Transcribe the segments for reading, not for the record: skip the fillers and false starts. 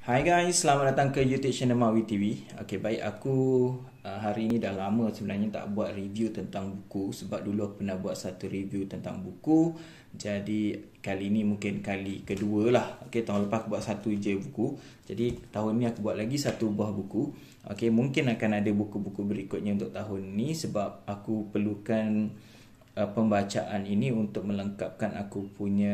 Hai guys, selamat datang ke YouTube channel Mawi TV. Okey, baik, aku hari ini dah lama sebenarnya tak buat review tentang buku. Sebab dulu aku pernah buat satu review tentang buku. Jadi kali ini mungkin kali kedua lah. Okey, tahun lepas aku buat satu je buku. Jadi tahun ni aku buat lagi satu buah buku. Okey, mungkin akan ada buku-buku berikutnya untuk tahun ni. Sebab aku perlukan pembacaan ini untuk melengkapkan aku punya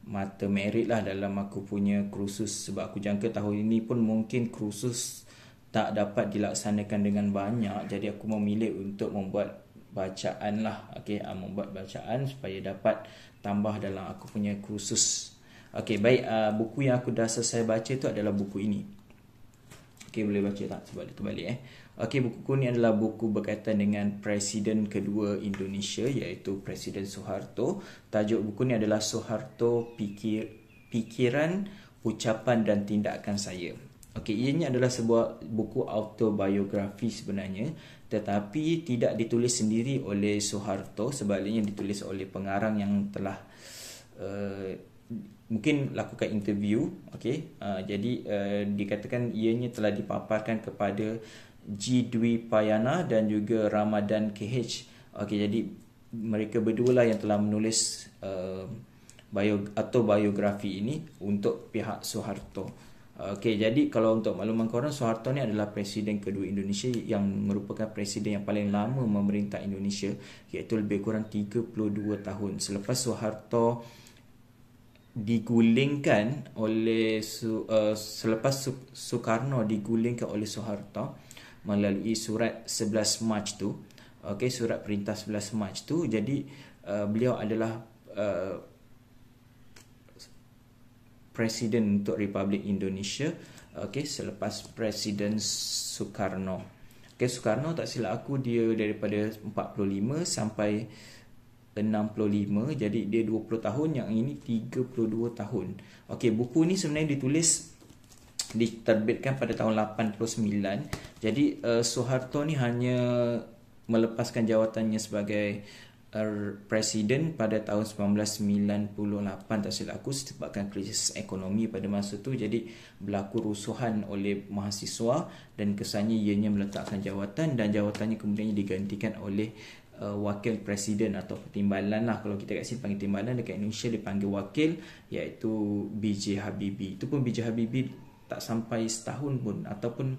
mata merit lah dalam aku punya kursus. Sebab aku jangka tahun ini pun mungkin kursus tak dapat dilaksanakan dengan banyak. Jadi aku memilih untuk membuat bacaan lah. Okay, membuat bacaan supaya dapat tambah dalam aku punya kursus. Okay, baik, buku yang aku dah selesai baca tu adalah buku ini. Okay, boleh baca tak? Sebab dia terbalik Okey, buku ni adalah buku berkaitan dengan Presiden kedua Indonesia, iaitu Presiden Soeharto. Tajuk buku ni adalah Soeharto Pikiran, Ucapan dan Tindakan Saya. Okey, ianya adalah sebuah buku autobiografi sebenarnya, tetapi tidak ditulis sendiri oleh Soeharto, sebaliknya ditulis oleh pengarang yang telah mungkin lakukan interview. Okey, jadi dikatakan ianya telah dipaparkan kepada G. Dwi Payana dan juga Ramadan KH. Okey, jadi mereka berdua lah yang telah menulis autobiografi ini untuk pihak Soeharto. Okey, jadi kalau untuk makluman korang, Soeharto ni adalah Presiden kedua Indonesia yang merupakan Presiden yang paling lama memerintah Indonesia, iaitu lebih kurang 32 tahun. Selepas Soeharto digulingkan oleh selepas Soekarno digulingkan oleh Soeharto melalui surat 11 Mac tu. Okey, surat perintah 11 Mac tu. Jadi beliau adalah Presiden untuk Republik Indonesia. Okey, selepas Presiden Soekarno. Okey, Soekarno tak silap aku dia daripada 45 sampai 65. Jadi dia 20 tahun, yang ini 32 tahun. Okey, buku ni sebenarnya diterbitkan pada tahun 89. Jadi Soeharto ni hanya melepaskan jawatannya sebagai presiden pada tahun 1998 tak silap aku, disebabkan krisis ekonomi pada masa tu. Jadi berlaku rusuhan oleh mahasiswa dan kesannya ianya meletakkan jawatan, dan jawatannya kemudian digantikan oleh wakil presiden atau timbalan lah. Kalau kita kat sini panggil timbalan, dekat Indonesia dipanggil wakil, iaitu B.J. Habibie. Itu pun B.J. Habibie tak sampai setahun pun, ataupun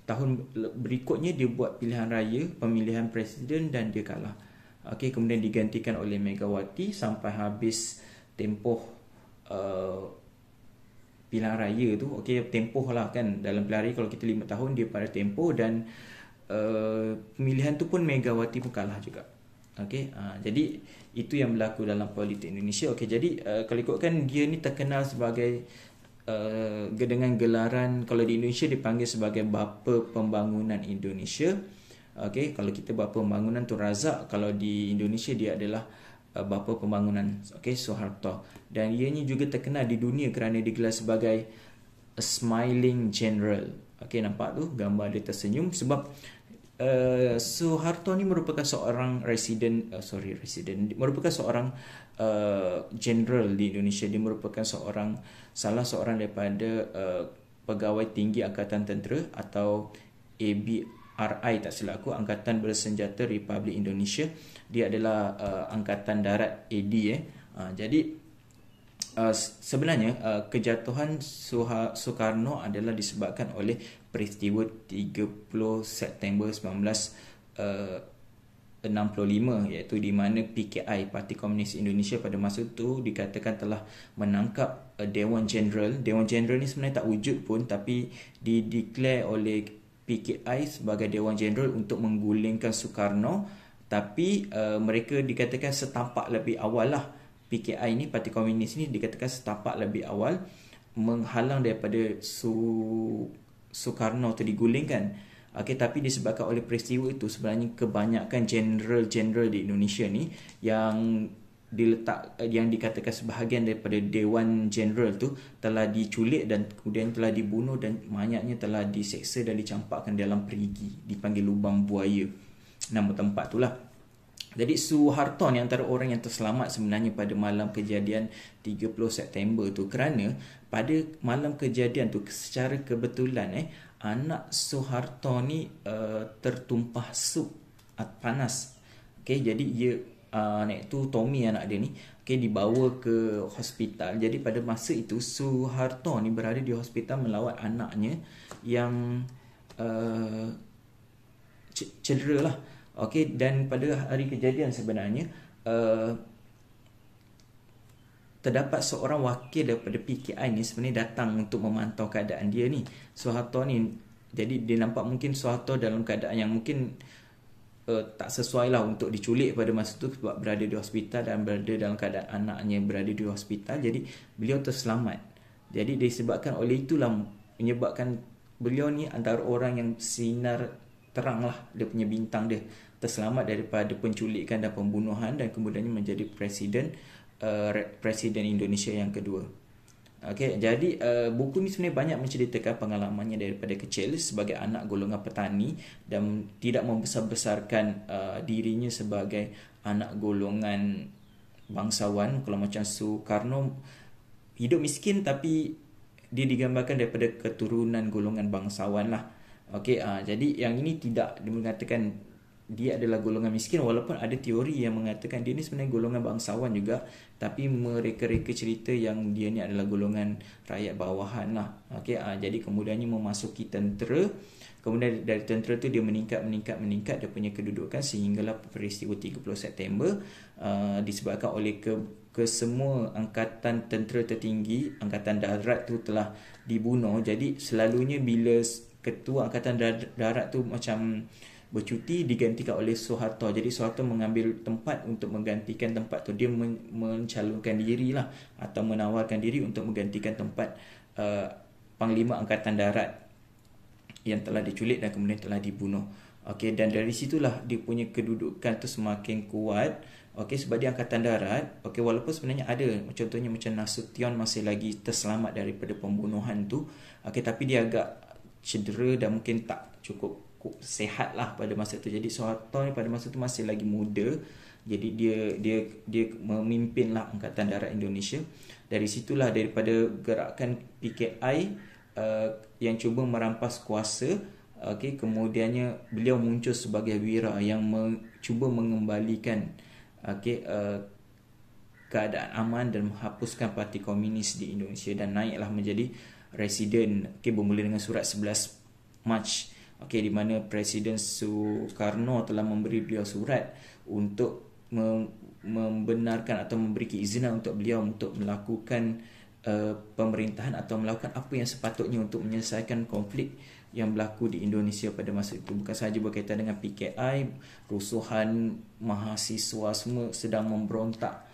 tahun berikutnya dia buat pilihan raya, pemilihan presiden, dan dia kalah. Okey, kemudian digantikan oleh Megawati sampai habis tempoh pilihan raya tu. Okey, tempoh lah kan, dalam pilihan raya kalau kita 5 tahun, dia pada tempoh, dan pemilihan tu pun Megawati pun kalah juga. Okey, jadi itu yang berlaku dalam politik Indonesia. Okey, jadi kalau ikutkan, dia ni terkenal sebagai dengan gelaran, kalau di Indonesia dipanggil sebagai Bapa Pembangunan Indonesia. Okey, kalau kita Bapa Pembangunan tu Razak, kalau di Indonesia dia adalah Bapa Pembangunan, okey, Soeharto. Dan ianya juga terkenal di dunia kerana digelar sebagai a smiling general. Okey, nampak tu gambar dia tersenyum, sebab Soeharto ni merupakan seorang merupakan seorang general di Indonesia. Dia merupakan salah seorang daripada pegawai tinggi Angkatan Tentera atau ABRI tak silap aku, Angkatan Bersenjata Republik Indonesia. Dia adalah Angkatan Darat AD. Jadi sebenarnya kejatuhan Soekarno adalah disebabkan oleh peristiwa 30 September 1965, iaitu di mana PKI, Parti Komunis Indonesia, pada masa itu dikatakan telah menangkap Dewan Jeneral. Dewan Jeneral ni sebenarnya tak wujud pun, tapi dideklar oleh PKI sebagai Dewan Jeneral untuk menggulingkan Soekarno. Tapi mereka dikatakan setapak lebih awal lah. PKI ni, Parti Komunis ni, dikatakan setapak lebih awal menghalang daripada Soekarno tu digulingkan. Okey, tapi disebabkan oleh peristiwa itu, sebenarnya kebanyakan general-general di Indonesia ni yang dikatakan sebahagian daripada Dewan Jeneral tu telah diculik dan kemudian telah dibunuh, dan banyaknya telah diseksa dan dicampakkan dalam perigi, dipanggil lubang buaya, nama tempat tu lah. Jadi Suharto ni antara orang yang terselamat sebenarnya pada malam kejadian 30 September tu, kerana pada malam kejadian tu secara kebetulan anak Suharto ni tertumpah sup panas. Okey, jadi dia anak tu Tommy anak dia ni dibawa ke hospital. Jadi pada masa itu Suharto ni berada di hospital melawat anaknya yang cedera lah. Okey, dan pada hari kejadian sebenarnya terdapat seorang wakil daripada PKI ni sebenarnya datang untuk memantau keadaan dia ni, Suharto ni. Jadi dia nampak mungkin Suharto dalam keadaan yang mungkin tak sesuai lah untuk diculik pada masa tu, sebab berada di hospital dan berada dalam keadaan anaknya berada di hospital. Jadi beliau terselamat. Jadi disebabkan oleh itulah menyebabkan beliau ni antara orang yang sinar terang lah, dia punya bintang dia terselamat daripada penculikan dan pembunuhan, dan kemudiannya menjadi Presiden Indonesia yang kedua. Okey, jadi buku ni sebenarnya banyak menceritakan pengalamannya daripada kecil sebagai anak golongan petani dan tidak membesar-besarkan dirinya sebagai anak golongan bangsawan. Kalau macam Soekarno hidup miskin, tapi dia digambarkan daripada keturunan golongan bangsawan lah. Okey, jadi yang ini tidak mengatakan dia adalah golongan miskin, walaupun ada teori yang mengatakan dia ni sebenarnya golongan bangsawan juga, tapi mereka-reka cerita yang dia ni adalah golongan rakyat bawahan lah. Okey, jadi kemudiannya memasuki tentera, kemudian dari tentera tu dia meningkat dia punya kedudukan sehinggalah peristiwa 30 September disebabkan oleh kesemua angkatan tentera tertinggi, angkatan darat tu telah dibunuh. Jadi selalunya bila ketua angkatan darat tu macam bercuti, digantikan oleh Suharto. Jadi Suharto mengambil tempat untuk menggantikan tempat tu. Dia mencalonkan diri lah, atau menawarkan diri untuk menggantikan tempat Panglima Angkatan Darat yang telah diculik dan kemudian telah dibunuh. Okey, dan dari situlah dia punya kedudukan tu semakin kuat. Okey, sebab dia Angkatan Darat. Okey, walaupun sebenarnya ada contohnya macam Nasution masih lagi terselamat daripada pembunuhan tu. Okey, tapi dia agak cedera dan mungkin tak cukup sehat lah pada masa tu. Jadi Suharto ni pada masa tu masih lagi muda. Jadi dia memimpin lah Angkatan Darat Indonesia. Dari situlah, daripada gerakan PKI yang cuba merampas kuasa, kemudiannya beliau muncul sebagai wira yang cuba mengembalikan keadaan aman dan menghapuskan Parti Komunis di Indonesia, dan naiklah menjadi residen. Bermula dengan surat 11 Mac, di mana Presiden Soekarno telah memberi beliau surat untuk membenarkan atau memberi keizinan untuk beliau untuk melakukan pemerintahan atau melakukan apa yang sepatutnya untuk menyelesaikan konflik yang berlaku di Indonesia pada masa itu. Bukan sahaja berkaitan dengan PKI, rusuhan mahasiswa semua sedang memberontak.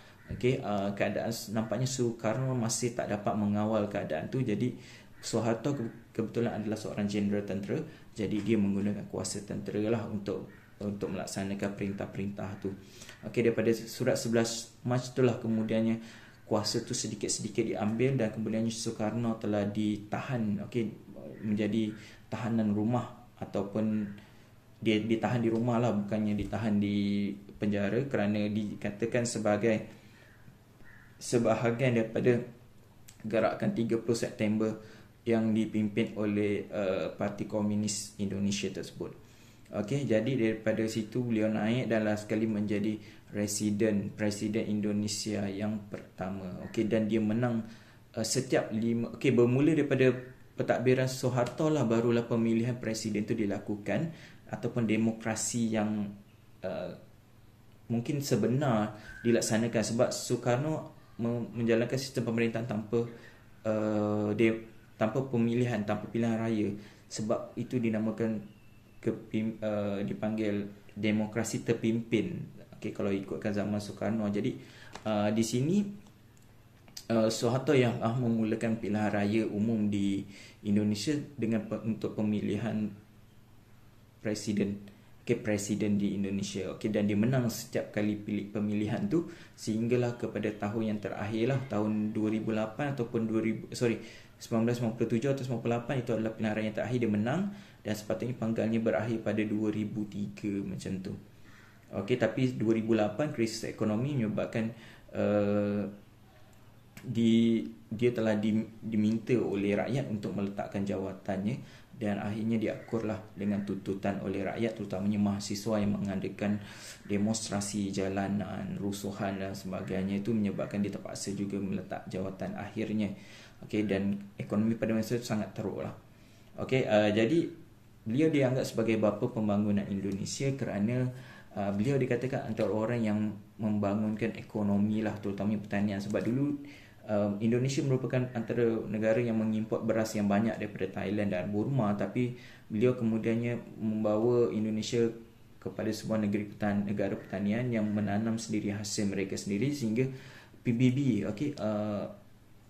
Keadaan nampaknya Soekarno masih tak dapat mengawal keadaan tu. Jadi Suharto kebetulan adalah seorang jeneral tentera, jadi dia menggunakan kuasa tentera lah untuk melaksanakan perintah-perintah tu. Daripada surat 11 Mac itulah kemudiannya kuasa tu sedikit-sedikit diambil, dan kemudiannya Soekarno telah ditahan, menjadi tahanan rumah, ataupun dia ditahan di rumah lah, bukannya ditahan di penjara, kerana dikatakan sebagai sebahagian daripada gerakan 30 September yang dipimpin oleh Parti Komunis Indonesia tersebut. Jadi daripada situ beliau naik dan last sekali menjadi Presiden Indonesia yang pertama. Dan dia menang setiap 5. Bermula daripada pentadbiran Suharto lah, barulah pemilihan presiden itu dilakukan, ataupun demokrasi yang mungkin sebenar dilaksanakan, sebab Soekarno menjalankan sistem pemerintahan tanpa pemilihan, tanpa pilihan raya. Sebab itu dinamakan dipanggil demokrasi terpimpin. Kalau ikutkan zaman Soekarno. Jadi di sini Suharto yang memulakan pilihan raya umum di Indonesia dengan untuk pemilihan presiden di Indonesia. Dan dia menang setiap kali pemilihan tu, sehinggalah kepada tahun yang terakhir lah, tahun 2008 ataupun 1997 atau 98, itu adalah pilihan raya yang terakhir dia menang, dan sepatutnya pangkalnya berakhir pada 2003 macam tu. Okey, tapi 2008 krisis ekonomi menyebabkan uh, dia telah diminta oleh rakyat untuk meletakkan jawatannya, dan akhirnya diakurlah dengan tuntutan oleh rakyat, terutamanya mahasiswa yang mengadakan demonstrasi jalanan, rusuhan dan sebagainya. Itu menyebabkan dia terpaksa juga meletak jawatan akhirnya. Okey, dan ekonomi pada masa itu sangat teruk lah. Okey, jadi beliau dianggap sebagai bapa pembangunan Indonesia kerana beliau dikatakan antara orang yang membangunkan ekonomi lah, terutamanya pertanian. Sebab dulu Indonesia merupakan antara negara yang mengimport beras yang banyak daripada Thailand dan Burma, tapi beliau kemudiannya membawa Indonesia kepada sebuah negara pertanian yang menanam sendiri hasil mereka sendiri, sehingga PBB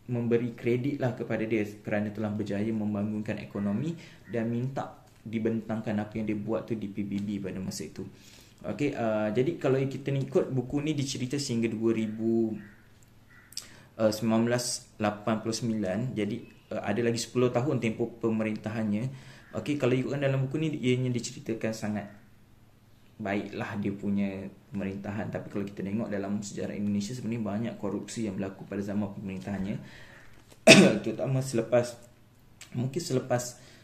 memberi kredit lah kepada dia kerana telah berjaya membangunkan ekonomi, dan minta dibentangkan apa yang dia buat tu di PBB pada masa itu. Jadi kalau kita ikut buku ni dicerita sehingga 1989, jadi ada lagi 10 tahun tempoh pemerintahannya. Kalau ikutkan dalam buku ni, ianya diceritakan sangat baiklah dia punya pemerintahan. Tapi kalau kita tengok dalam sejarah Indonesia, sebenarnya banyak korupsi yang berlaku pada zaman pemerintahannya. Terutama selepas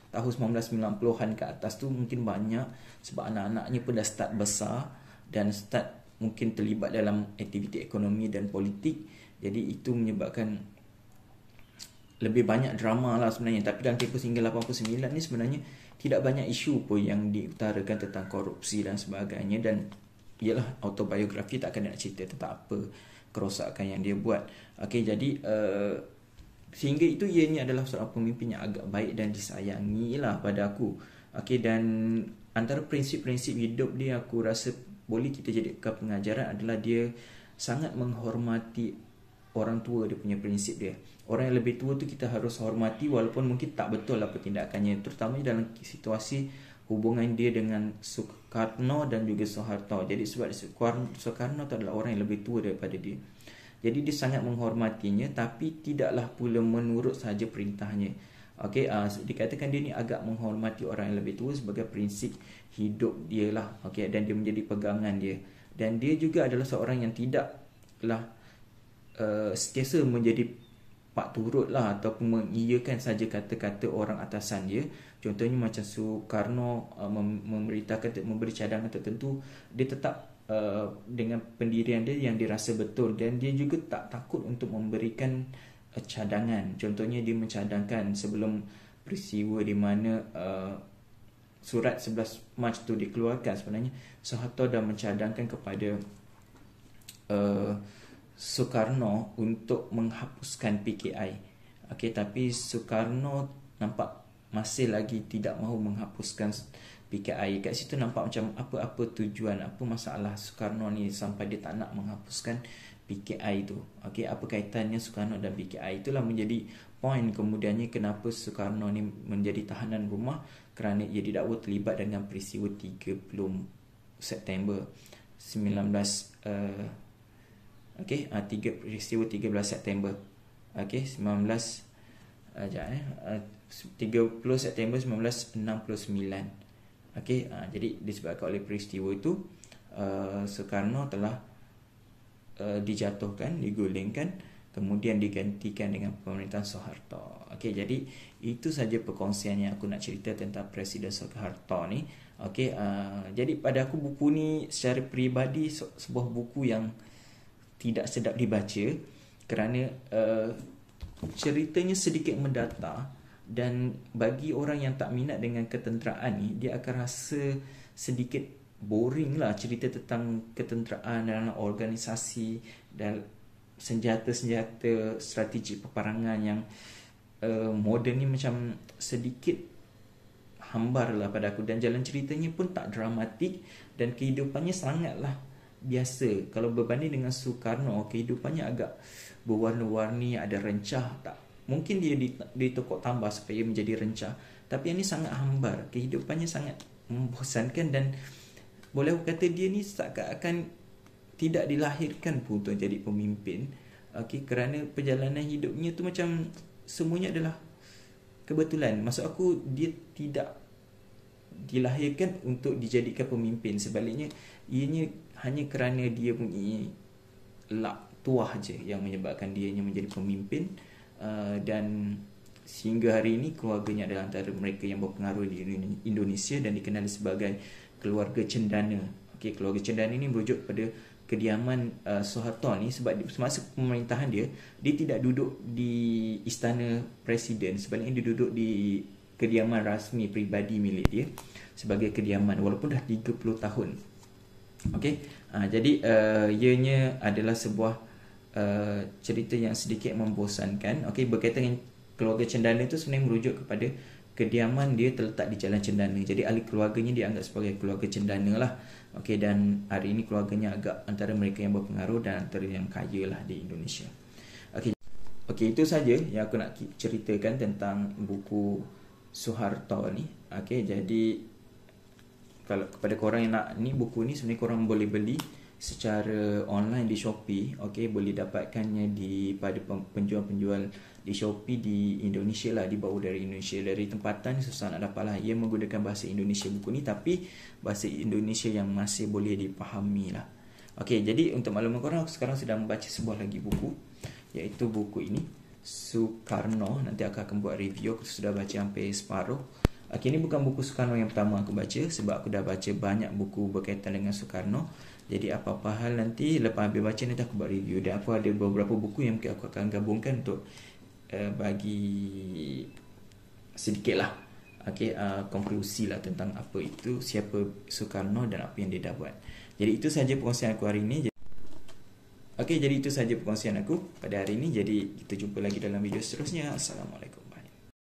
tahun 1990-an ke atas tu mungkin banyak, sebab anak-anaknya pun dah start besar dan start mungkin terlibat dalam aktiviti ekonomi dan politik. Jadi itu menyebabkan lebih banyak drama lah sebenarnya. Tapi dalam tempoh hingga 89 ni sebenarnya tidak banyak isu pun yang diutarakan tentang korupsi dan sebagainya. Dan ialah autobiografi, takkan nak cerita tentang apa kerosakan yang dia buat. Jadi sehingga itu ianya adalah seorang pemimpin yang agak baik dan disayangi lah pada aku. Dan antara prinsip-prinsip hidup dia, aku rasa boleh kita jadikan pengajaran adalah dia sangat menghormati orang tua. Dia punya prinsip dia, orang yang lebih tua tu kita harus hormati walaupun mungkin tak betul apa tindakannya, terutamanya dalam situasi hubungan dia dengan Soekarno dan juga Soeharto. Jadi sebab Soekarno tu adalah orang yang lebih tua daripada dia, jadi dia sangat menghormatinya, tapi tidaklah pula menurut sahaja perintahnya. Dikatakan dia ni agak menghormati orang yang lebih tua sebagai prinsip hidup dia lah. Dan dia menjadi pegangan dia. Dan dia juga adalah seorang yang tidaklah sentiasa menjadi pak turut lah, ataupun mengiyakan saja kata-kata orang atasan dia. Contohnya macam Soekarno memberitakan, memberi cadangan tertentu, dia tetap dengan pendirian dia yang dirasa betul, dan dia juga tak takut untuk memberikan cadangan. Contohnya dia mencadangkan sebelum peristiwa di mana surat 11 Mac tu dikeluarkan, sebenarnya Soeharto dah mencadangkan kepada Soekarno untuk menghapuskan PKI. Tapi Soekarno nampak masih lagi tidak mahu menghapuskan PKI. Kat situ nampak macam apa tujuan, apa masalah Soekarno ni sampai dia tak nak menghapuskan PKI tu. Apa kaitannya Soekarno dan PKI? Itulah menjadi poin kemudiannya kenapa Soekarno ni menjadi tahanan rumah, kerana ia didakwa terlibat dengan peristiwa 30 September peristiwa 13 September 30 September 1969. Jadi disebabkan oleh peristiwa itu, Soekarno telah dijatuhkan, digulingkan, kemudian digantikan dengan pemerintahan Soeharto. Jadi itu saja perkongsian yang aku nak cerita tentang Presiden Soeharto ni. Jadi pada aku buku ni secara peribadi sebuah buku yang tidak sedap dibaca, kerana ceritanya sedikit mendata, dan bagi orang yang tak minat dengan ketenteraan ni, dia akan rasa sedikit boring lah cerita tentang ketenteraan dalam organisasi dan senjata-senjata strategi peperangan yang moden ni, macam sedikit hambar lah pada aku. Dan jalan ceritanya pun tak dramatik, dan kehidupannya sangatlah biasa. Kalau berbanding dengan Soekarno, kehidupannya agak berwarna-warni, ada rencah. Tak mungkin dia ditokok tambah supaya menjadi rencah, tapi yang ni sangat hambar, kehidupannya sangat membosankan. Dan boleh aku kata dia ni seakan-akan tidak dilahirkan pun untuk jadi pemimpin. Kerana perjalanan hidupnya tu macam semuanya adalah kebetulan. Maksud aku, dia tidak dilahirkan untuk dijadikan pemimpin. Sebaliknya, ianya hanya kerana dia punya lak tuah je yang menyebabkan dia menjadi pemimpin. Dan sehingga hari ini keluarganya adalah antara mereka yang berpengaruh di Indonesia dan dikenali sebagai keluarga cendana. Okey, keluarga cendana ini merujuk pada kediaman Soeharto ni, sebab semasa pemerintahan dia tidak duduk di istana presiden, sebaliknya dia duduk di kediaman rasmi peribadi milik dia sebagai kediaman walaupun dah 30 tahun. Okey, jadi ianya adalah sebuah cerita yang sedikit membosankan. Okey, berkaitan dengan keluarga cendana itu sebenarnya merujuk kepada kediaman dia terletak di Jalan Cendana. Jadi ahli keluarganya dianggap sebagai keluarga cendana lah. Okey, dan hari ini keluarganya agak antara mereka yang berpengaruh dan antara yang kaya lah di Indonesia. Okey, itu saja yang aku nak ceritakan tentang buku Soeharto ni. Okey, jadi kalau kepada korang yang nak ni, buku ni sebenarnya korang boleh beli secara online di Shopee. Okey, boleh dapatkannya pada penjual-penjual di Shopee di Indonesia lah, dibawa dari Indonesia. Dari tempatan susah nak dapat lah. Ia menggunakan bahasa Indonesia buku ni, tapi bahasa Indonesia yang masih boleh dipahami lah. Okey, jadi untuk makluman korang, aku sekarang sedang membaca sebuah lagi buku, iaitu buku ini, Soekarno. Nanti aku akan buat review. Aku sudah baca hampir separuh. Okey, ini bukan buku Soekarno yang pertama aku baca, sebab aku dah baca banyak buku berkaitan dengan Soekarno. Jadi apa-apa hal nanti lepas habis baca, nanti aku buat review. Dan aku ada beberapa buku yang mungkin aku akan gabungkan untuk bagi sedikit lah, konklusi lah tentang apa itu, siapa Soekarno dan apa yang dia dah buat. Jadi itu sahaja perkongsian aku hari ini. Okey, jadi itu sahaja perkongsian aku pada hari ini. Jadi kita jumpa lagi dalam video seterusnya. Assalamualaikum.